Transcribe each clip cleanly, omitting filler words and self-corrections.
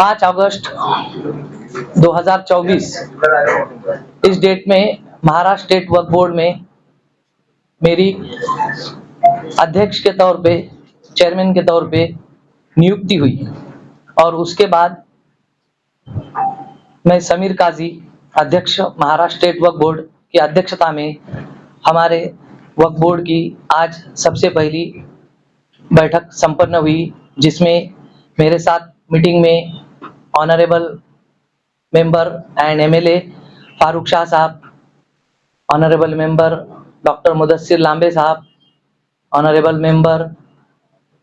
5 अगस्त 2024 इस डेट में महाराष्ट्र स्टेट वक्फ बोर्ड में मेरी अध्यक्ष के तौर पे, चेयरमैन के तौर पे नियुक्ति हुई और उसके बाद मैं समीर काजी, अध्यक्ष महाराष्ट्र स्टेट वक्फ बोर्ड की अध्यक्षता में हमारे वक्फ बोर्ड की आज सबसे पहली बैठक संपन्न हुई, जिसमें मेरे साथ मीटिंग में honourable member and MLA Farooq Shah साहब, ऑनरेबल मेंबर डॉक्टर मुदस्सिर लांबे साहब, ऑनरेबल मेंबर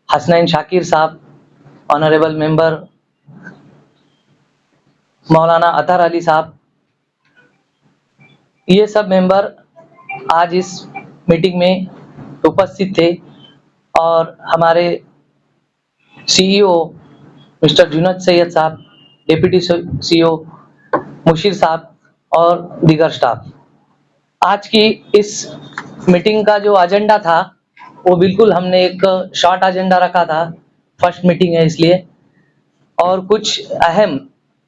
हसनैन शाकिर साहब, ऑनरेबल मेंबर मौलाना अतहर अली साहब, ये सब मेंबर आज इस मीटिंग में उपस्थित थे और हमारे सीईओ मिस्टर जुनैद सैयद साहब, डिप्टी सीईओ मुशीर साहब और दीगर स्टाफ। आज की इस मीटिंग का जो एजेंडा था वो बिल्कुल हमने एक शॉर्ट एजेंडा रखा था, फर्स्ट मीटिंग है इसलिए, और कुछ अहम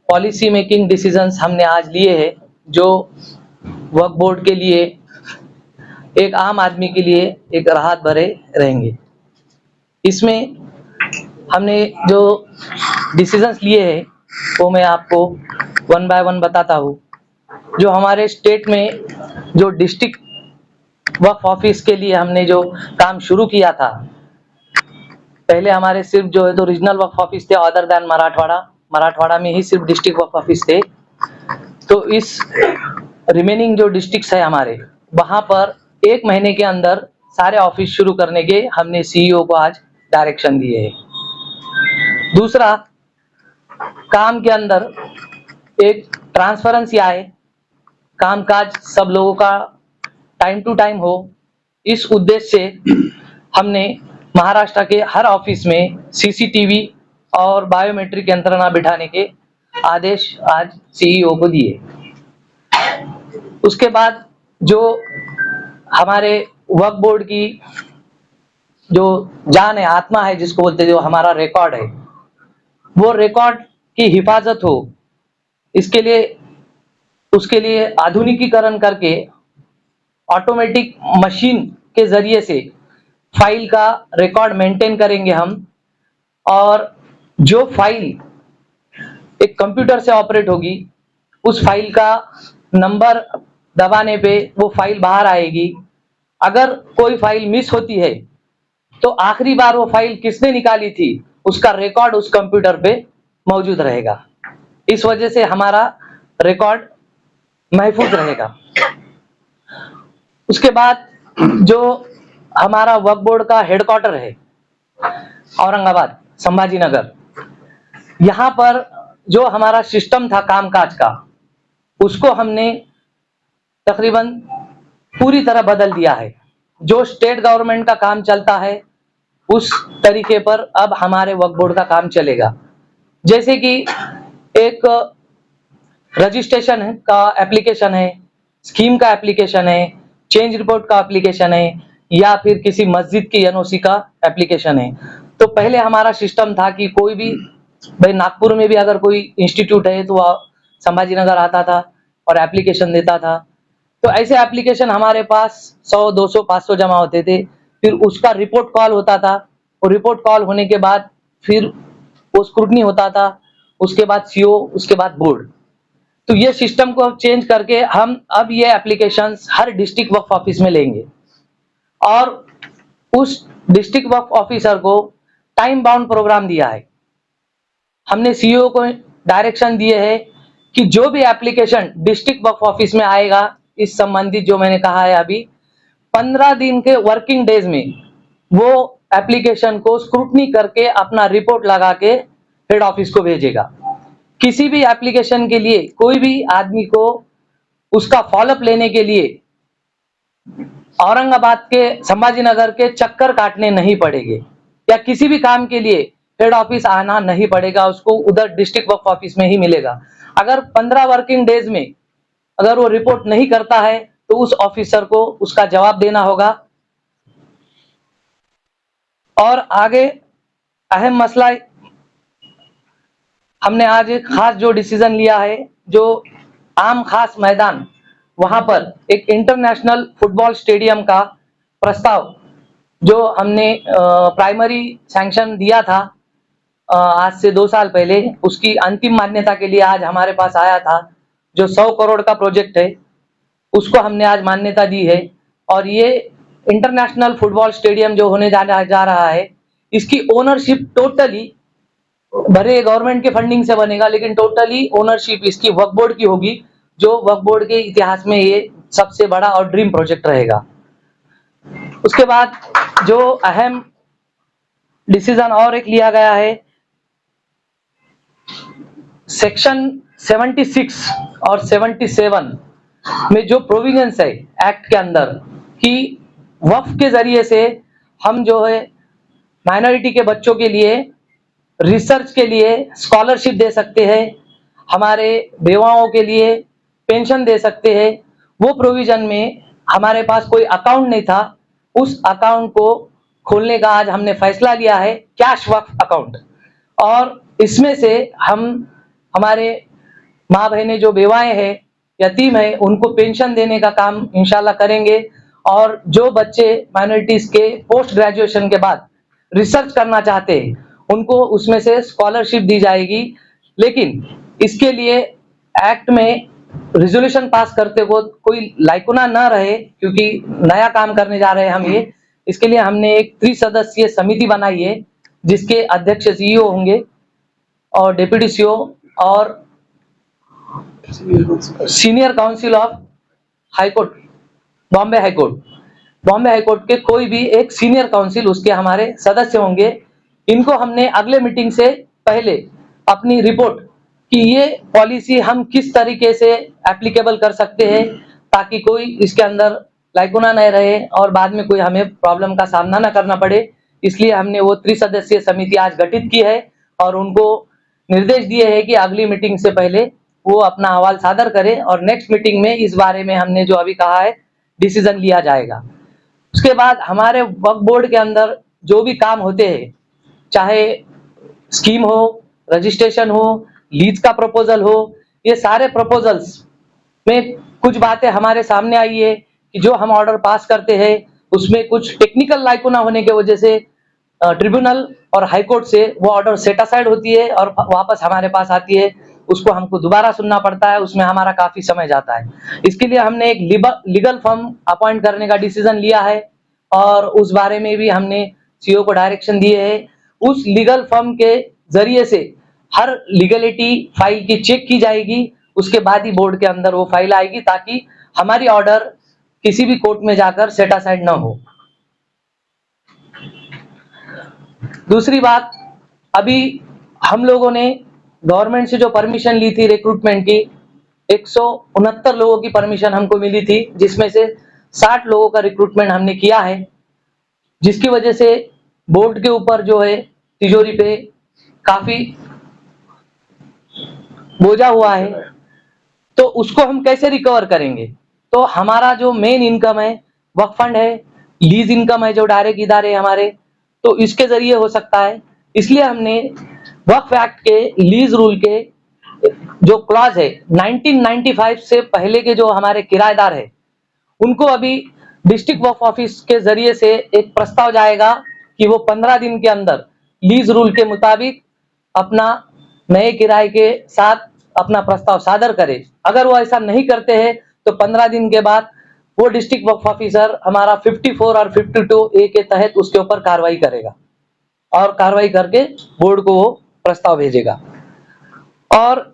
पॉलिसी मेकिंग डिसीजंस हमने आज लिए हैं जो वक्फ बोर्ड के लिए, एक आम आदमी के लिए एक राहत भरे रहेंगे। इसमें हमने जो डिसीजंस लिए हैं वो मैं आपको वन बाय वन बताता हूँ। जो हमारे स्टेट में जो डिस्ट्रिक्ट वक्फ ऑफिस के लिए हमने जो काम शुरू किया था, पहले हमारे सिर्फ जो है तो रीजनल वक्फ ऑफिस थे अदर दैन मराठवाड़ा में ही सिर्फ डिस्ट्रिक्ट वक्फ ऑफिस थे। तो इस रिमेनिंग जो डिस्ट्रिक्ट्स है हमारे, वहां पर 1 महीने के अंदर सारे ऑफिस शुरू करने के हमने सीईओ को आज डायरेक्शन दिए है। दूसरा, काम के अंदर एक ट्रांसपेरेंसी आए, कामकाज सब लोगों का टाइम टू टाइम हो, इस उद्देश्य से हमने महाराष्ट्र के हर ऑफिस में सीसीटीवी और बायोमेट्रिक यंत्रणा बिठाने के आदेश आज सीईओ को दिए। उसके बाद जो हमारे वक्फ बोर्ड की जो जान है, आत्मा है जिसको बोलते हैं, जो हमारा रिकॉर्ड है, वो रिकॉर्ड की हिफाजत हो, इसके लिए उसके लिए आधुनिकीकरण करके ऑटोमेटिक मशीन के जरिए से फाइल का रिकॉर्ड मेंटेन करेंगे हम, और जो फाइल एक कंप्यूटर से ऑपरेट होगी, उस फाइल का नंबर दबाने पे वो फाइल बाहर आएगी। अगर कोई फाइल मिस होती है तो आखिरी बार वो फाइल किसने निकाली थी उसका रिकॉर्ड उस कंप्यूटर पे मौजूद रहेगा। इस वजह से हमारा रिकॉर्ड महफूज रहेगा। उसके बाद जो हमारा वक्फ बोर्ड का हेडक्वार्टर है औरंगाबाद संभाजी नगर, यहाँ पर जो हमारा सिस्टम था कामकाज का, उसको हमने तकरीबन पूरी तरह बदल दिया है। जो स्टेट गवर्नमेंट का काम चलता है उस तरीके पर अब हमारे वक्फ बोर्ड का काम चलेगा। जैसे कि एक रजिस्ट्रेशन का एप्लीकेशन है, स्कीम का एप्लीकेशन है, चेंज रिपोर्ट का एप्लीकेशन है, या फिर किसी मस्जिद की एनओसी का एप्लीकेशन है। तो पहले हमारा सिस्टम था कि कोई भी, भाई नागपुर में भी अगर कोई इंस्टीट्यूट है तो संभाजी नगर आता था और एप्लीकेशन देता था। तो ऐसे एप्लीकेशन हमारे पास 100, 200, 500 जमा होते थे। फिर उसका रिपोर्ट कॉल होता था, और रिपोर्ट कॉल होने के बाद फिर वो स्क्रूटनी होता था, उसके बाद सीओ, उसके बाद बोर्ड। तो ये सिस्टम को चेंज करके हम अब ये एप्लीकेशंस हर डिस्ट्रिक्ट वक्फ ऑफिस में लेंगे, और उस डिस्ट्रिक्ट वक्फ ऑफिसर को टाइम बाउंड प्रोग्राम दिया है। हमने सीईओ को डायरेक्शन दिए है कि जो भी एप्लीकेशन डिस्ट्रिक्ट वक्फ ऑफिस में आएगा, इस संबंधित जो मैंने कहा है अभी, 15 दिन के वर्किंग डेज में वो एप्लीकेशन को स्क्रूटनी करके अपना रिपोर्ट लगा के हेड ऑफिस को भेजेगा। किसी भी एप्लीकेशन के लिए कोई भी आदमी को उसका फॉलोअप लेने के लिए औरंगाबाद के, संभाजी नगर के चक्कर काटने नहीं पड़ेंगे, या किसी भी काम के लिए हेड ऑफिस आना नहीं पड़ेगा, उसको उधर डिस्ट्रिक्ट वक्फ ऑफिस में ही मिलेगा। अगर 15 वर्किंग डेज में अगर वो रिपोर्ट नहीं करता है तो उस ऑफिसर को उसका जवाब देना होगा। और आगे अहम मसला, हमने आज एक खास जो डिसीजन लिया है, जो आम खास मैदान वहां पर एक इंटरनेशनल फुटबॉल स्टेडियम का प्रस्ताव जो हमने प्राइमरी सैंक्शन दिया था आज से 2 साल पहले, उसकी अंतिम मान्यता के लिए आज हमारे पास आया था। जो 100 करोड़ का प्रोजेक्ट है, उसको हमने आज मान्यता दी है। और ये इंटरनेशनल फुटबॉल स्टेडियम जो होने जा रहा है, इसकी ओनरशिप टोटली भले गवर्नमेंट के फंडिंग से बनेगा, लेकिन टोटली ओनरशिप इसकी वक्फ बोर्ड की होगी, जो वक्फ बोर्ड के इतिहास में ये सबसे बड़ा और ड्रीम प्रोजेक्ट रहेगा। उसके बाद जो अहम डिसीजन और एक लिया गया है, सेक्शन 76 और 77 में जो प्रोविजंस है एक्ट के अंदर कि वक्फ के जरिए से हम जो है माइनॉरिटी के बच्चों के लिए रिसर्च के लिए स्कॉलरशिप दे सकते हैं, हमारे बेवाओं के लिए पेंशन दे सकते हैं। वो प्रोविजन में हमारे पास कोई अकाउंट नहीं था, उस अकाउंट को खोलने का आज हमने फैसला लिया है, कैश वक्फ अकाउंट। और इसमें से हम हमारे माँ बहनें जो बेवाएं हैं, यतीम है, उनको पेंशन देने का काम इंशाल्लाह करेंगे। और जो बच्चे माइनॉरिटीज के पोस्ट ग्रेजुएशन के बाद रिसर्च करना चाहते हैं, उनको उसमें से स्कॉलरशिप दी जाएगी। लेकिन इसके लिए एक्ट में रिजोल्यूशन पास करते वक्त कोई लाइकुना न रहे, क्योंकि नया काम करने जा रहे हैं हम ये। इसके लिए हमने एक त्रिसदस्यीय समिति बनाई है, जिसके अध्यक्ष सीईओ होंगे और डिप्टी सीईओ और senior council of high court, Bombay high court के कोई भी एक सीनियर काउंसिल उसके हमारे सदस्य होंगे। इनको हमने अगले मीटिंग से पहले अपनी रिपोर्ट कि ये पॉलिसी हम किस तरीके से एप्लीकेबल कर सकते हैं, ताकि कोई इसके अंदर लाइकुना नहीं रहे और बाद में कोई हमें प्रॉब्लम का सामना न करना पड़े। इसलिए हमने वो त्रिसदस्यीय समिति आज गठित की है और उनको निर्देश दिए हैं कि अगली मीटिंग से पहले वो अपना अहवाल सादर करें और नेक्स्ट मीटिंग में इस बारे में हमने जो अभी कहा है डिसीजन लिया जाएगा। उसके बाद हमारे वक्फ बोर्ड के अंदर जो भी काम होते हैं, चाहे स्कीम हो, रजिस्ट्रेशन हो, लीज का प्रपोजल हो, ये सारे प्रपोजल्स में कुछ बातें हमारे सामने आई है कि जो हम ऑर्डर पास करते हैं उसमें कुछ टेक्निकल लाइकुना होने की वजह से ट्रिब्यूनल और हाईकोर्ट से वो ऑर्डर सेट असाइड होती है और वापस हमारे पास आती है। उसको हमको दोबारा सुनना पड़ता है, उसमें हमारा काफी समय जाता है। इसके लिए हमने एक लीगल फर्म अपॉइंट करने का डिसीजन लिया है और उस बारे में भी हमने सीईओ को डायरेक्शन दिए है। उस लीगल फर्म के जरिए से हर लीगलिटी फाइल की चेक की जाएगी, उसके बाद ही बोर्ड के अंदर वो फाइल आएगी, ताकि हमारी ऑर्डर किसी भी कोर्ट में जाकर सेट असाइड ना हो। दूसरी बात, अभी हम लोगों ने गवर्नमेंट से जो परमिशन ली थी रिक्रूटमेंट की, 169 लोगों की परमिशन हमको मिली थी, जिसमें से 60 लोगों का रिक्रूटमेंट हमने किया है, जिसकी वजह से बोर्ड के ऊपर जो है तिजोरी पे काफी बोझा हुआ है। तो उसको हम कैसे रिकवर करेंगे? तो हमारा जो मेन इनकम है वक्फ फंड है, लीज इनकम है जो डायरेक्ट इदारे हमारे, तो इसके जरिए हो सकता है। इसलिए हमने वक्फ एक्ट के लीज रूल के जो क्लॉज है 1995 से पहले के जो हमारे किराएदार है, उनको अभी डिस्ट्रिक्ट वक्फ ऑफिस के जरिए से एक प्रस्ताव जाएगा कि वो 15 दिन के अंदर लीज रूल के मुताबिक अपना नए किराए के साथ अपना प्रस्ताव सादर करे। अगर वो ऐसा नहीं करते हैं तो 15 दिन के बाद वो डिस्ट्रिक्ट वक्फ ऑफिसर हमारा 54 और 52A के तहत उसके ऊपर कार्रवाई करेगा और कार्रवाई करके बोर्ड को वो प्रस्ताव भेजेगा। और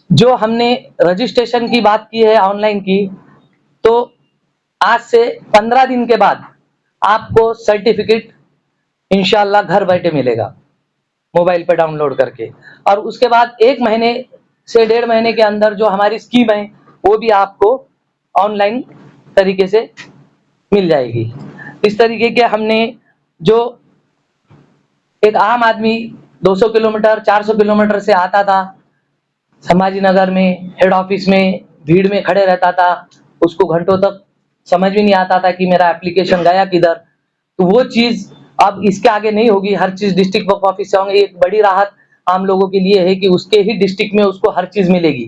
जो हमने रजिस्ट्रेशन की बात की है ऑनलाइन की, तो आज से 15 दिन के बाद आपको सर्टिफिकेट इंशाल्लाह घर बैठे मिलेगा, मोबाइल पे डाउनलोड करके। और उसके बाद 1 महीने से 1.5 महीने के अंदर जो हमारी स्कीम है वो भी आपको ऑनलाइन तरीके से मिल जाएगी। इस तरीके के हमने जो एक आम आदमी 200 किलोमीटर 400 किलोमीटर से आता था, संभाजी नगर में हेड ऑफिस में भीड़ में खड़े रहता था, उसको घंटों तक समझ भी नहीं आता था कि मेरा एप्लीकेशन गया किधर, तो वो चीज अब इसके आगे नहीं होगी। हर चीज डिस्ट्रिक्ट वक्फ ऑफिस से होंगे। एक बड़ी राहत आम लोगों के लिए है कि उसके ही डिस्ट्रिक्ट में उसको हर चीज मिलेगी,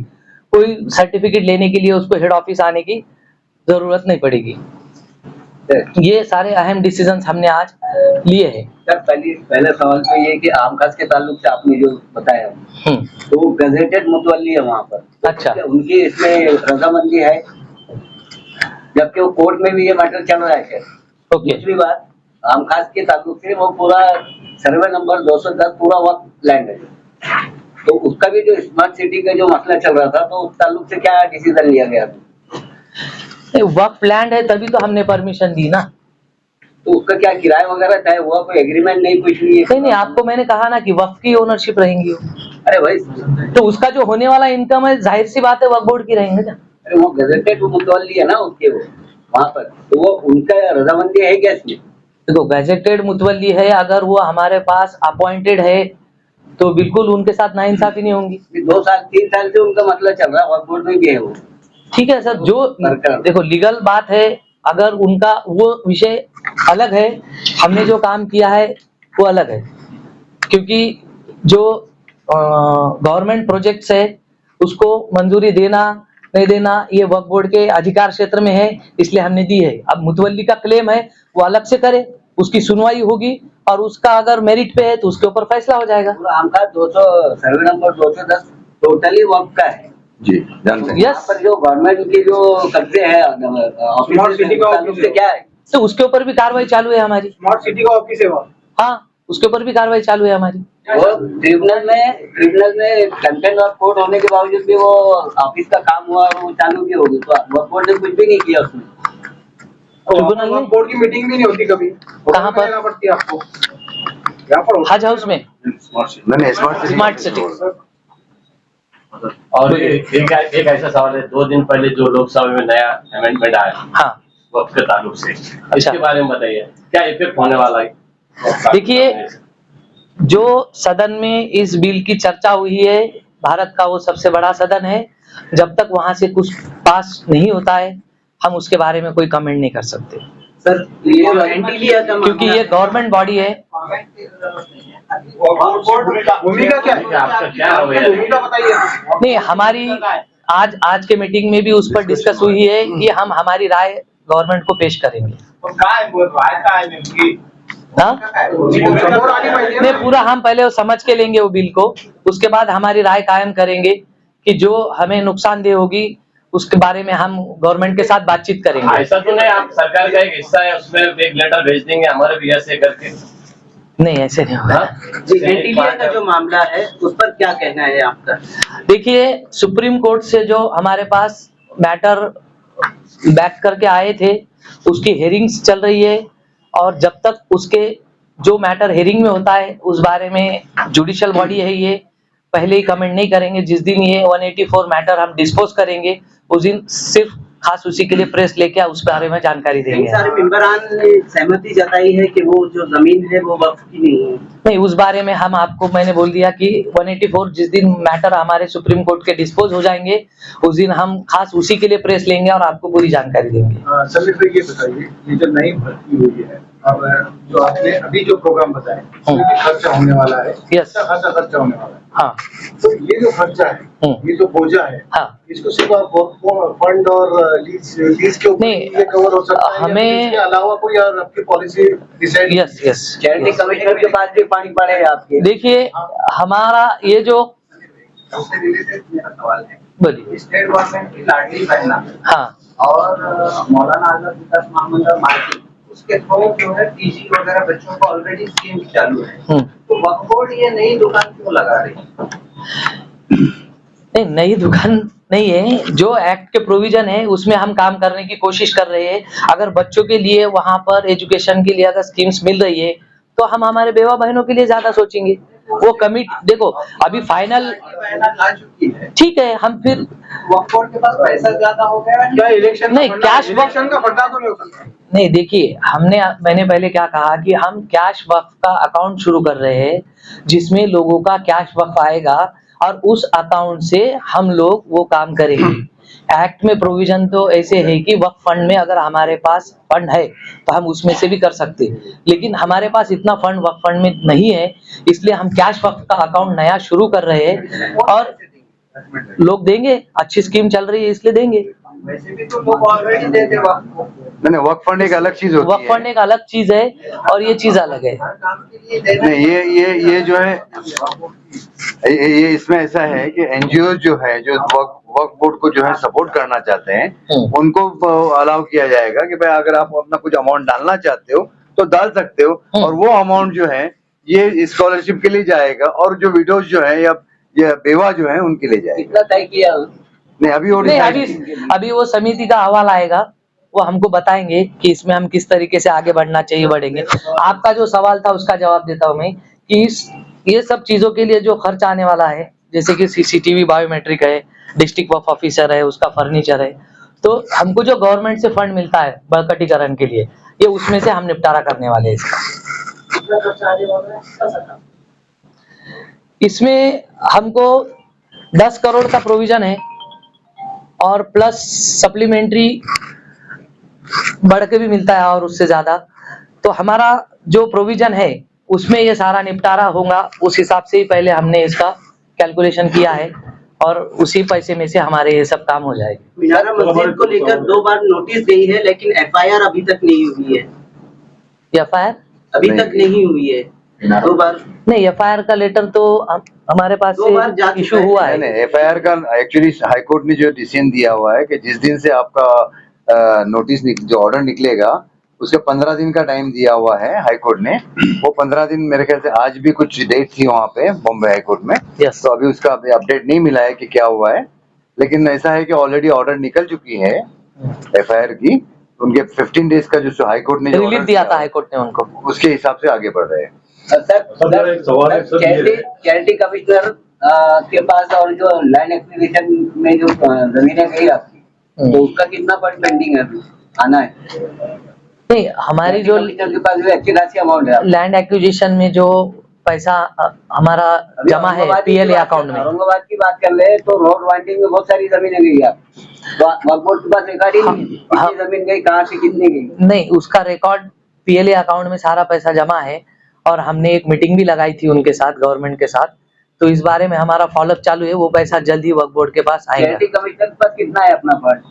कोई सर्टिफिकेट लेने के लिए उसको हेड ऑफिस आने की जरूरत नहीं पड़ेगी। ये सारे अहम डिसीजंस हमने आज लिए हैं। सर पहले सवाल तो ये कि आमखास के ताल्लुक से आपने जो बताया तो वो गजेटेड मुतवल्ली है वहाँ पर, अच्छा, उनकी इसमें रजामंदी है, जबकि वो कोर्ट में भी ये मैटर चल रहा है क्या? ओके। दूसरी बात, आमखास के ताल्लुक से वो पूरा सर्वे नंबर 210 पूरा वक्त लैंड है, तो उसका भी जो स्मार्ट सिटी का जो मसला चल रहा था, तो उस ताल्लुक से क्या डिसीजन लिया गया? वक्फ लैंड है तभी तो हमने परमिशन दी ना। तो उसका क्या किराया वगैरह तय हुआ, कोई एग्रीमेंट नहीं, कुछ नहीं? नहीं, आपको मैंने कहा ना कि वक्फ की ओनरशिप रहेंगी। अरे भाई, तो उसका जो होने वाला इनकम है, जाहिर सी बात है वक्फ बोर्ड की रहेंगे ना। अरे वो गजेटेड मुतवल्ली है ना उसके, वो वहाँ पर, तो वो उनका रजामंदी है क्या इसमें? देखो, गजेटेड मुतवल्ली है, अगर वो हमारे पास अपॉइंटेड है तो बिल्कुल उनके साथ नाइंसाफी नहीं होंगी। 2 साल 3 साल से उनका मसला चल रहा है, वक्फ बोर्ड में भी है वो। ठीक है सर, जो देखो लीगल बात है, अगर उनका वो विषय अलग है, हमने जो काम किया है वो अलग है, क्योंकि जो गवर्नमेंट प्रोजेक्ट्स है उसको मंजूरी देना नहीं देना ये वक्फ बोर्ड के अधिकार क्षेत्र में है, इसलिए हमने दी है। अब मुतवल्ली का क्लेम है वो अलग से करे, उसकी सुनवाई होगी और उसका अगर मेरिट पे है तो उसके ऊपर फैसला हो जाएगा। आमका 200 सर्वे नंबर 210 टोटली वक्फ का है जी, जानते हैं। यहाँ पर जो गवर्नमेंट की जो कब्जे है स्मार्ट सिटी का ऑफिस से क्या है, तो उसके ऊपर भी कार्रवाई चालू है हमारी। स्मार्ट सिटी का ऑफिस है वो, हाँ, उसके ऊपर भी कार्रवाई चालू है हमारी। वो ट्रिब्यूनल में कंटेंट ऑफ कोर्ट होने के बावजूद भी वो ऑफिस का काम हुआ और वो चालू भी होगी, तो वक्फ बोर्ड ने कुछ भी नहीं किया उसमें। ट्रिब्यूनल में बोर्ड की मीटिंग भी नहीं होती कभी, कहाँ पर? जाना पड़ती है आपको यहाँ पर हज हाउस में स्मार्ट सिटी। और एक ऐसा सवाल है, 2 दिन पहले जो लोकसभा में नया अमेंडमेंट आया, हाँ, वक्फ के ताल्लुक से, इसके बारे में बताइए, क्या इफेक्ट होने वाला है? देखिए, जो सदन में इस बिल की चर्चा हुई है, भारत का वो सबसे बड़ा सदन है, जब तक वहां से कुछ पास नहीं होता है हम उसके बारे में कोई कमेंट नहीं कर सकते सर। ये गारंटी लिया था क्योंकि ये गवर्नमेंट बॉडी है। भूमिका क्या है आपका, क्या हो गया? भूमिका बताइए। नहीं, हमारी आज के मीटिंग में भी उस पर डिस्कस हुई है कि हम हमारी राय गवर्नमेंट को पेश करेंगे। हाँ? नहीं, पूरा हम पहले वो समझ के लेंगे वो बिल को, उसके बाद हमारी राय कायम करेंगे कि जो हमें नुकसानदेह होगी उसके बारे में हम गवर्नमेंट के साथ बातचीत करेंगे। ऐसा तो नहीं आप सरकार का एक हिस्सा है, उसमें एक लेटर भेज देंगे हमारे भी ऐसे करके? नहीं, ऐसे नहीं होगा। एंटीलिया का जो मामला है उस पर क्या कहना है आपका? देखिए, सुप्रीम कोर्ट से जो हमारे पास मैटर बैक करके आए थे उसकी हेयरिंग्स चल रही है, और जब तक उसके जो मैटर हेयरिंग में होता है उस बारे में जुडिशियल बॉडी है, ये पहले ही कमेंट नहीं करेंगे। जिस दिन ये 184 मैटर हम डिस्पोज करेंगे उस दिन सिर्फ खास उसी के लिए प्रेस लेके उस बारे में जानकारी देंगे। सारे मेंबरान ने सहमति जताई है कि वो जो जमीन है वो वक्फ की नहीं है। नहीं, उस बारे में हम आपको मैंने बोल दिया कि 184 जिस दिन मैटर हमारे सुप्रीम कोर्ट के डिस्पोज हो जाएंगे उस दिन हम खास उसी के लिए प्रेस लेंगे और आपको पूरी जानकारी देंगे। सर ये बताइए, ये जो नई भर्ती हुई है, अब जो आपने अभी जो प्रोग्राम बताया उसमें भी खर्चा होने वाला है, यस, खासा खर्चा होने वाला है। हाँ, तो ये जो खर्चा है, ये जो बोझा है, हाँ, इसको सिर्फ आप फंड और लीज के ऊपर नहीं, ये कवर हो सकता है, हमें इसके अलावा कोई और आपकी policy decide? Yes yes, charity commissioner के पास भी पानी पड़े आपके। देखिए, हमारा ये जो उससे रिलेटेड मेरा सवाल है, बोलिए। स्टेट गवर्नमेंट की लाडली बहना हाँ, और मौलाना आजाद विकास महामंडल मार्केट, उसके थ्रू जो है पीजी वगैरह बच्चों को ऑलरेडी स्कीम चालू है, तो वक्फ बोर्ड ये नई दुकान क्यों लगा रही है? नहीं, नई दुकान नहीं है, जो एक्ट के प्रोविजन है उसमें हम काम करने की कोशिश कर रहे हैं। अगर बच्चों के लिए वहां पर एजुकेशन के लिए अगर स्कीम्स मिल रही है तो हम हमारे बेवा बहनों के लिए ज्यादा सोचेंगे। वो कमिट देखो अभी फाइनल ला चुकी है, ठीक है, हम फिर वक्फ बोर्ड के पास पैसा ज्यादा हो गया है, क्या इलेक्शन नहीं, कैश इलेक्शन का फंडा तो नहीं हो सकता? नहीं, देखिए, मैंने पहले क्या कहा कि हम कैश वक्फ का अकाउंट शुरू कर रहे हैं जिसमें लोगों का कैश वक्फ आएगा और उस अकाउंट से हम लोग वो काम करेंगे, एक्ट में प्रोविजन तो ऐसे है कि वक्फ फंड में अगर हमारे पास फंड है तो हम उसमें से भी कर सकते हैं, लेकिन हमारे पास इतना फंड वक्फ फंड में नहीं है, इसलिए हम कैश वक्फ का अकाउंट नया शुरू कर रहे हैं और लोग देंगे, अच्छी स्कीम चल रही है इसलिए देंगे। वैसे भी तो लोग ऑलरेडी देते वक्त को। नहीं वक्फ फंड एक अलग चीज होती वक्फ फंड एक अलग चीज है और ये चीज अलग है। हर काम के लिए देना नहीं ये जो है ये इसमें ऐसा है कि एनजीओ जो है जो वक्फ बोर्ड को जो है सपोर्ट करना चाहते हैं उनको अलाउ किया जाएगा कि भाई अगर आप अपना कुछ अमाउंट डालना चाहते हो तो डाल सकते हो, और वो अमाउंट जो है ये स्कॉलरशिप के लिए जाएगा और जो विडोज जो है या बेवा जो है उनके लिए जाएगा। कितना तय किया? नहीं अभी वो नहीं अभी वो समिति का अहवाल आएगा, वो हमको बताएंगे कि इसमें हम किस तरीके से आगे बढ़ना चाहिए बढ़ेंगे। आपका जो सवाल था उसका जवाब देता हूँ मैं कि ये सब चीजों के लिए जो खर्च आने वाला है, जैसे कि सीसीटीवी बायोमेट्रिक है, डिस्ट्रिक्ट वक्फ ऑफिसर है, उसका फर्नीचर है, तो हमको जो गवर्नमेंट से फंड मिलता है बड़कटीकरण के लिए, ये उसमें से हम निपटारा करने वाले हैं इसका। इसमें हमको 10 करोड़ का प्रोविजन है और प्लस सप्लीमेंट्री बढ़ के भी मिलता है और उससे ज्यादा, तो हमारा जो प्रोविजन है उसमें ये सारा निपटारा होगा। उस हिसाब से ही पहले हमने इसका कैलकुलेशन किया है और उसी पैसे में से हमारे ये सब काम हो जाएगा। मीनारा मस्जिद को लेकर 2 बार नोटिस गई है, लेकिन एफआईआर अभी तक नहीं हुई है। एफआईआर अभी तक नहीं हुई है। 2 बार नहीं, एफआईआर का लेटर तो हमारे पास से इशू हुआ है। नहीं एफआईआर का एक्चुअली हाई कोर्ट ने जो डिसीजन दिया हुआ है कि जिस दिन से आपका नोटिस जो ऑर्डर निकलेगा उसके 15 दिन का टाइम दिया हुआ है हाई कोर्ट ने। वो 15 दिन मेरे ख्याल से आज भी कुछ डेट थी वहाँ पे बॉम्बे हाई कोर्ट में। Yes. तो अभी उसका अपडेट नहीं मिला है कि क्या हुआ है, लेकिन ऐसा है कि ऑलरेडी ऑर्डर निकल चुकी है एफआईआर की। उनके 15 डेज का जो हाई कोर्ट ने रिलीफ दिया था हाई कोर्ट ने उनको, उसके हिसाब से आगे बढ़ रहे हैं। चैरिटी कमिश्नर के पास और जो लैंड एक्विजिशन में जो जमीनें गई आपकी, तो उसका कितना फंड पेंडिंग है अभी आना है? नहीं हमारी जो कमिश्नर के पास भी अच्छी खासी अमाउंट है। लैंड एक्विजिशन में जो पैसा हमारा जमा है पीएलए अकाउंट में, औरंगाबाद की बात कर ले तो रोड वाइंडिंग में बहुत सारी जमीनें गई आप, वक्फ बोर्ड के पास रिकॉर्ड ही नहीं, कितनी जमीन गई, कहाँ से कितनी गई? नहीं उसका रिकॉर्ड पीएलए अकाउंट में सारा पैसा जमा है और हमने एक मीटिंग भी लगाई थी उनके साथ, गवर्नमेंट के साथ, तो इस बारे में हमारा फॉलोअप चालू है। वो पैसा जल्द ही वक्फ बोर्ड के पास आएगा। चैरिटी कमिश्नर के पास कितना है अपना फंड?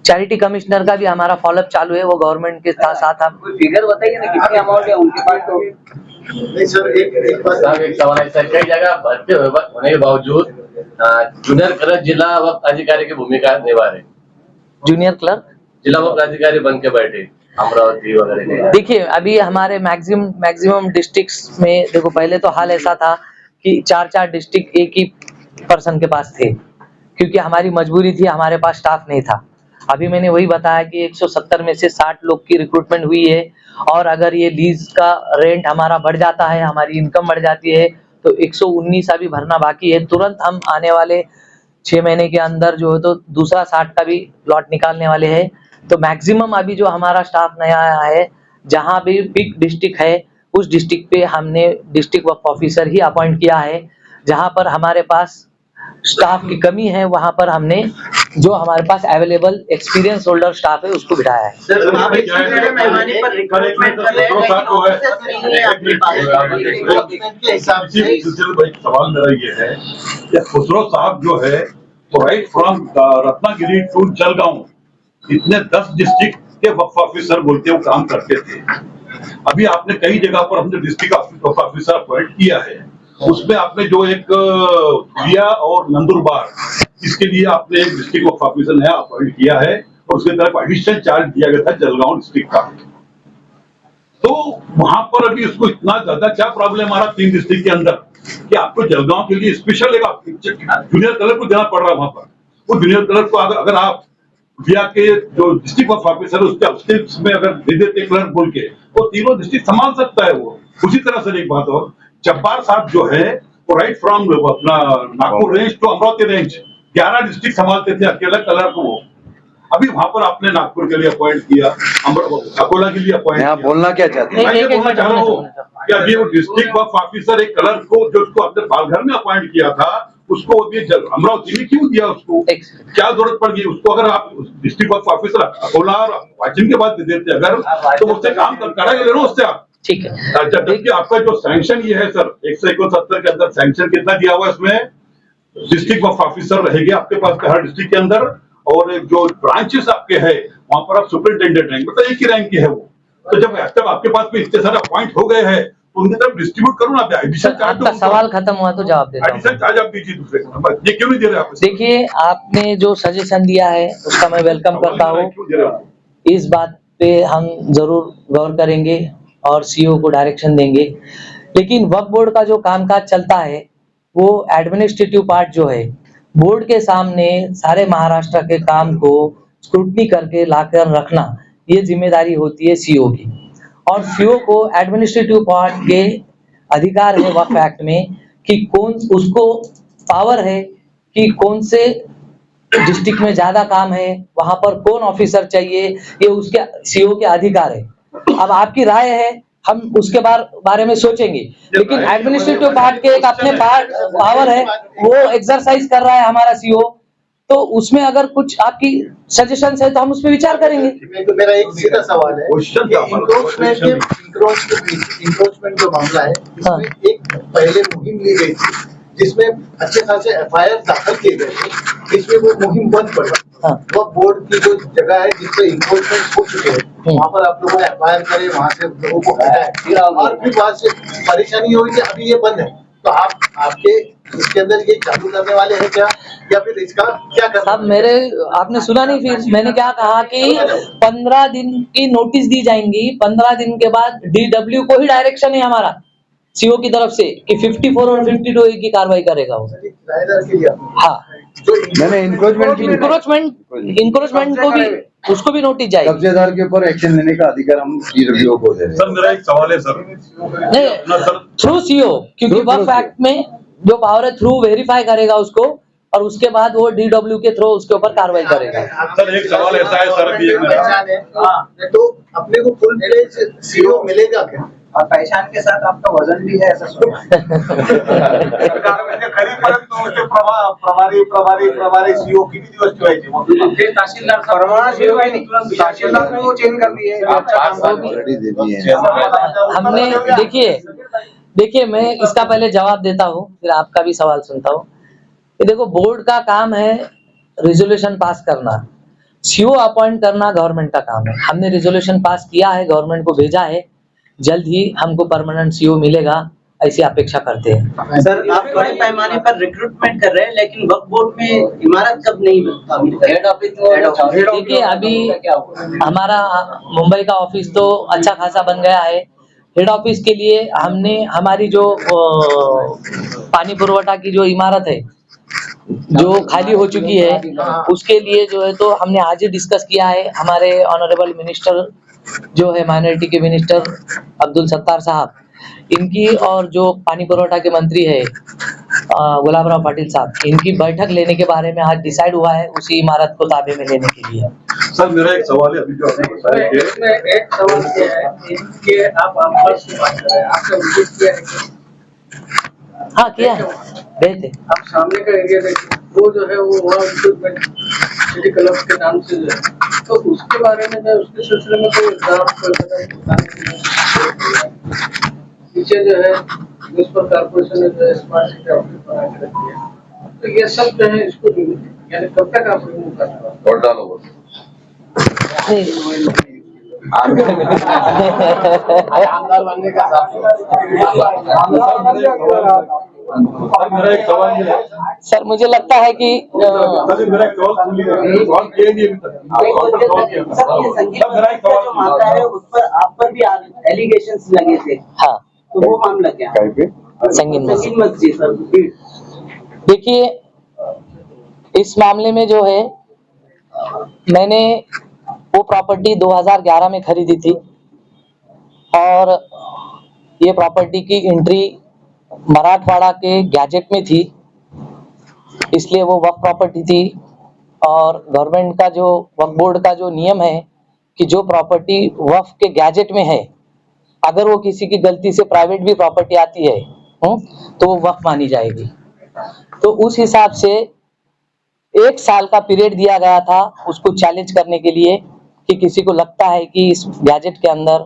चैरिटी कमिश्नर का भी हमारा फॉलोअप चालू है, वो गवर्नमेंट के साथ हम कोई फिगर बताइए ना कितनी अमाउंट है उनके पास? तो नहीं सर, एक सवाल है सर, कई जगह भर्ती होने के बावजूद जूनियर क्लर्क जिला वक्फ अधिकारी की भूमिका निभा रहे, जूनियर क्लर्क जिला वक्फ अधिकारी बन के बैठे अमरावती वगैरह। देखिए अभी हमारे मैक्सिमम डिस्ट्रिक्ट्स में देखो, पहले तो हाल ऐसा था कि 4 डिस्ट्रिक्ट एक ही पर्सन के पास थे, क्योंकि हमारी मजबूरी थी, हमारे पास स्टाफ नहीं था। अभी मैंने वही बताया कि 170 में से 60 लोग की रिक्रूटमेंट हुई है, और अगर ये लीज का रेंट हमारा बढ़ जाता है, हमारी इनकम बढ़ जाती है, तो 119 अभी भरना बाकी है। तुरंत हम आने वाले 6 महीने के अंदर जो है तो दूसरा 60 का भी लॉट निकालने वाले हैं। तो मैक्सिमम अभी जो हमारा स्टाफ नया आया है, जहाँ भी बिग डिस्ट्रिक्ट है उस डिस्ट्रिक्ट पे हमने डिस्ट्रिक्ट वक्फ ऑफिसर ही अपॉइंट किया है। जहाँ पर हमारे पास स्टाफ की कमी है वहाँ पर हमने जो हमारे पास अवेलेबल एक्सपीरियंस होल्डर स्टाफ है उसको बिठाया है। सर आप इस पैमाने पर रिक्रूटमेंट कर रहे हैं, लेकिन ऑफिसर्स नहीं है आपके पास। सवाल मेरा ये है कि खुसरो साहब जो है तो right from Ratnagiri to Jalgaon इतने 10 डिस्ट्रिक्ट के वक्फ ऑफिसर बोलते हुए काम करते थे। अभी आपने कई जगह पर हमने डिस्ट्रिक्ट वक्फ ऑफिसर अपॉइंट किया है, उसमें आपने जो एक धुलिया और नंदुरबार, इसके लिए आपने एक डिस्ट्रिक्ट वक्फ ऑफिसर नया अपॉइंट किया है और उसके तरफ एडिशनल चार्ज दिया गया था जलगांव डिस्ट्रिक्ट का। तो वहां पर अभी उसको इतना ज्यादा क्या प्रॉब्लम आ रहा 3 डिस्ट्रिक्ट के अंदर कि आपको जलगांव के लिए स्पेशल एक जूनियर कलर को देना पड़ रहा है वहां पर। वो जूनियर कलर को अगर आप भैया के जो डिस्ट्रिक्ट वक्फ ऑफिसर उसके उसमें अगर दे देते क्लर्क बोल के, तो तीनों डिस्ट्रिक्ट संभाल सकता है वो। उसी तरह से एक बात और, जब्बार साहब जो है वो राइट फ्रॉम अपना Nagpur range to Amravati range 11 district संभालते थे अकेला कलर को वो। अभी वहां पर आपने नागपुर के लिए अपॉइंट किया, अकोला के लिए अपॉइंट किया। बोलना क्या चाहते हैं? मैं ये बोलना चाह रहा हूँ कि अभी वो डिस्ट्रिक्ट वक्फ ऑफिसर एक कलर को जो उसको अपने पालघर में अपॉइंट किया था, उसको अमरावती में क्यों दिया उसको? क्या जरूरत पड़ गई उसको? अगर आप डिस्ट्रिक्ट वक्फ ऑफिसर अकोला और वाचिम के बाद दे देते अगर, तो उससे काम करा ले लो उससे आप। ठीक है। देखिए आपका जो सैंक्शन ये है सर 169 के अंदर सैंक्शन कितना दिया हुआ है इसमें? डिस्ट्रिक्ट वक्फ ऑफिसर रहेंगे आपके पास हर डिस्ट्रिक्ट के अंदर, और जो ब्रांचेस आपके हैं वहां पर आप सुपरिटेंडेंट रहेंगे, मतलब एक ही रैंक की है वो। तो जब आपके पास में इतने सारे पॉइंट हो गए हैं तो उनकी तरफ डिस्ट्रीब्यूट करो ना। एडिशन चार्ज आपका सवाल खत्म हुआ तो जवाब देता हूं। एडिशन चार्ज आप दीजिए दूसरे को, ये क्यों नहीं दे रहे आप? देखिए आपने जो सजेशन दिया है उसका मैं वेलकम करता हूँ। क्यों दे रहे आप? इस बात पे हम जरूर गौर करेंगे और सीईओ को डायरेक्शन देंगे। लेकिन वक्फ बोर्ड का जो कामकाज चलता है वो एडमिनिस्ट्रेटिव पार्ट जो है, बोर्ड के सामने सारे महाराष्ट्र के काम को स्क्रूटनी करके लाकर रखना, ये जिम्मेदारी होती है सीईओ की। और सीईओ को एडमिनिस्ट्रेटिव पार्ट के अधिकार है वक्फ एक्ट में कि कौन उसको पावर है कि कौन से डिस्ट्रिक्ट में ज्यादा काम है, वहां पर कौन ऑफिसर चाहिए, ये उसके सीईओ के अधिकार है। अब आपकी राय है, हम उसके बारे में सोचेंगे, लेकिन एडमिनिस्ट्रेटिव पार्ट के एक अपने पावर है, वो एक्सरसाइज कर रहा है हमारा सीईओ, तो उसमें अगर कुछ आपकी सजेशंस है तो हम उस पर विचार करेंगे। मेरा एक सीधा सवाल है, इंक्रोचमेंट जो मामला है, इसमें एक पहले मुहिम ली गई थी जिसमें अच्छे खासे एफआईआर दाखिल किए गए थे, जिसमें वो मुहिम बंद पड़ा। वो बोर्ड की जो जगह है जिससे इंक्रोचमेंट हो चुके हैं, वहाँ पर आप लोगों ने एफआईआर करे, वहाँ से लोगों को हटाया, और फिर वहाँ से परेशानी हुई कि अभी ये बंद है। तो आपके इसके अंदर ये चालू करने वाले हैं क्या, या फिर इसका क्या करना? अब आपने सुना नहीं, फिर मैंने क्या कहा कि 15 दिन की नोटिस दी जाएंगी, 15 दिन के बाद डीडब्ल्यू को ही डायरेक्शन है हमारा सीईओ की तरफ से कि 54 और 52 की कार्रवाई करेगा वो। हाँ, मैंने इंक्रोचमेंट को भी, उसको भी नोटिस जाएगी। कब्जेदार के ऊपर एक्शन लेने का अधिकार हम डीडब्ल्यू को दे रहे हैं। सर मेरा एक सवाल है सर, नहीं, थ्रू सीईओ, क्योंकि वक्फ एक्ट में जो पावर है थ्रू वेरीफाई करेगा उसको, और उसके बाद वो डीडब्ल्यू के थ्रू उसके ऊपर कार्रवाई करेगा। सर एक सवाल ऐसा है सर, अभी तो अपने को फुल फ्लेज सीईओ मिलेगा क्या? और पहचान के साथ आपका वजन भी है, ऐसा सुना सरकार म्हणजे खरी परत तो प्रभारी सीईओ किती दिवस ठेवायचे? ते तहसीलदार तहसीलदार ने वो चेंज कर दिए। ऑलरेडी दे दिए हैं। हमने देखिए मैं इसका पहले जवाब देता हूँ, फिर आपका भी सवाल सुनता हूँ। देखो, बोर्ड का काम है रिजोल्यूशन पास करना, सीईओ अपॉइंट करना गवर्नमेंट का काम है। हमने रिजोल्यूशन पास किया है, गवर्नमेंट को भेजा है, जल्द ही हमको परमानेंट सीईओ मिलेगा, ऐसी अपेक्षा करते हैं। सर आप बड़े पैमाने पर रिक्रूटमेंट कर रहे हैं, लेकिन वक्फ बोर्ड में इमारत कब नहीं हेड ऑफिस? देखिए अभी हमारा मुंबई का ऑफिस तो अच्छा खासा बन गया है। हेड ऑफिस के लिए हमने हमारी जो पानी पुरवठा की जो इमारत है जो खाली हो चुकी है, उसके लिए जो है तो हमने आज ही डिस्कस किया है। हमारे ऑनरेबल मिनिस्टर जो है माइनॉरिटी के मिनिस्टर अब्दुल सत्तार साहब, इनकी और जो पानी पुरवठा के मंत्री है गुलाब राव पाटिल साहब, इनकी बैठक लेने के बारे में आज डिसाइड हुआ है उसी इमारत को ताबे में लेने के लिए। सर मेरा एक सवाल है, अभी जो आपने बताया कि एक सवाल ये है कि आप आमपास की बात कर रहे हैं, आपने विजिट किया है? हाँ किया है, गए थे। आप सामने का एरिया देखिए, वो जो है वो वहाँ रिक्रूटमेंट सिटी क्लब के नाम से जो है, तो उसके बारे में जो उसके सिलसिले में कोई पीछे जो है म्युनिसिपल कॉर्पोरेशन ने जो है स्मार्ट सिटी ऑफिस बना के रखी है, तो ये सब जो है इसको यानी कब तक आप रिमूव कर और डालो आमदार बनने का मेरा एक सवाल ये है सर, मुझे लगता है कि सर, मेरा एक सवाल सुन लीजिए, सवाल किया नहीं अभी तक। मेरा एक जो मामला है उस पर आप पर भी एलिगेशंस लगे थे, हाँ, तो वो मामला क्या है? संगीन मस्जिद। मस्जिद सर, देखिए इस मामले में जो है मैंने वो प्रॉपर्टी 2011 में खरीदी थी और ये प्रॉपर्टी की एंट्री मराठवाड़ा के गैजेट में थी, इसलिए वो वक्फ प्रॉपर्टी थी। और गवर्नमेंट का जो वक्फ बोर्ड का जो नियम है कि जो प्रॉपर्टी वक्फ के गैजेट में है, अगर वो किसी की गलती से प्राइवेट भी प्रॉपर्टी आती है तो वो वक्फ मानी जाएगी। तो उस हिसाब से 1 साल का पीरियड दिया गया था उसको चैलेंज करने के लिए कि किसी को लगता है कि इस गैजेट के अंदर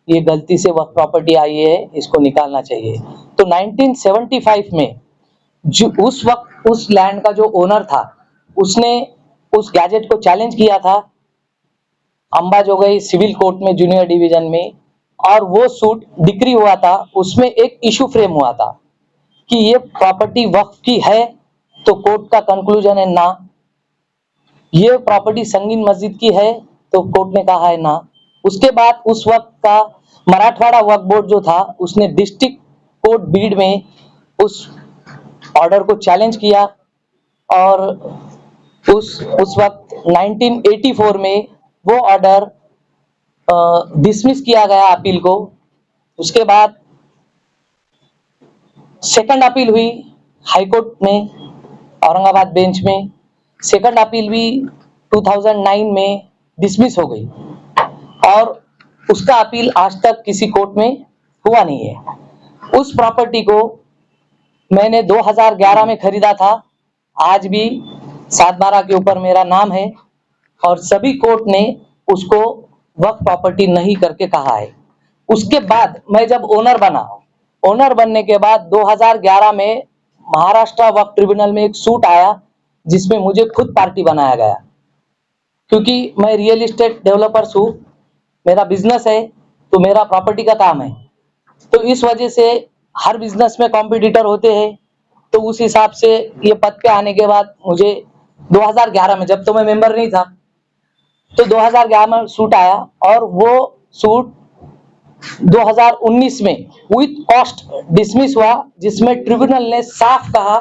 ये गलती से वक्फ प्रॉपर्टी आई है, इसको निकालना चाहिए। तो 1975 में जो उस वक्त उस लैंड का जो ओनर था, उसने उस गैजेट को चैलेंज किया था अंबाजोगाई सिविल कोर्ट में जूनियर डिवीजन में, और वो सूट डिक्री हुआ था। उसमें एक इशू फ्रेम हुआ था कि ये प्रॉपर्टी वक्फ की है, तो कोर्ट का कंक्लूजन है ना। ये प्रॉपर्टी संगीन मस्जिद की है, तो कोर्ट ने कहा है ना। उसके बाद उस वक्त का मराठवाड़ा वक्फ बोर्ड जो था, उसने डिस्ट्रिक्ट कोर्ट बीड में उस ऑर्डर को चैलेंज किया, और उस वक्त 1984 में वो ऑर्डर डिसमिस किया गया अपील को। उसके बाद सेकंड अपील हुई हाई कोर्ट में, औरंगाबाद बेंच में। सेकंड अपील भी 2009 में डिसमिस हो गई, और उसका अपील आज तक किसी कोर्ट में हुआ नहीं है। उस प्रॉपर्टी को मैंने 2011 में खरीदा था। आज भी 7/12 के ऊपर मेरा नाम है, और सभी कोर्ट ने उसको वक्फ प्रॉपर्टी नहीं करके कहा है। उसके बाद मैं जब ओनर बना, ओनर बनने के बाद 2011 में महाराष्ट्र वक्फ ट्रिब्यूनल में एक सूट आया, जिसमें मुझे खुद पार्टी बनाया गया, क्योंकि मैं रियल एस्टेट डेवलपर्स हूँ, मेरा बिजनेस है, तो मेरा प्रॉपर्टी का काम है। तो इस वजह से हर बिजनेस में कॉम्पिटिटर होते हैं, तो उस हिसाब से ये पद पे आने के बाद मुझे 2011 में, जब तो मैं मेंबर नहीं था, तो 2011 में सूट आया, और वो सूट 2019 में विथ कॉस्ट डिसमिस हुआ, जिसमें ट्रिब्यूनल ने साफ कहा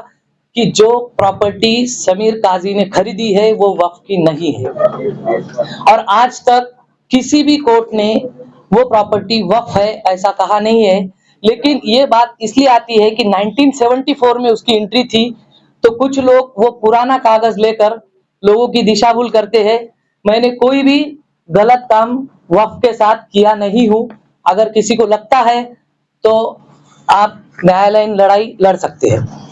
कि जो प्रॉपर्टी समीर काजी ने खरीदी है वो वक्फ की नहीं है, और आज तक किसी भी कोर्ट ने वो प्रॉपर्टी वक्फ है ऐसा कहा नहीं है। लेकिन ये बात इसलिए आती है कि 1974 में उसकी एंट्री थी, तो कुछ लोग वो पुराना कागज लेकर लोगों की दिशा भूल करते हैं। मैंने कोई भी गलत काम वक्फ के साथ किया नहीं हूं। अगर किसी को लगता है तो आप न्यायालयीन लड़ाई लड़ सकते हैं।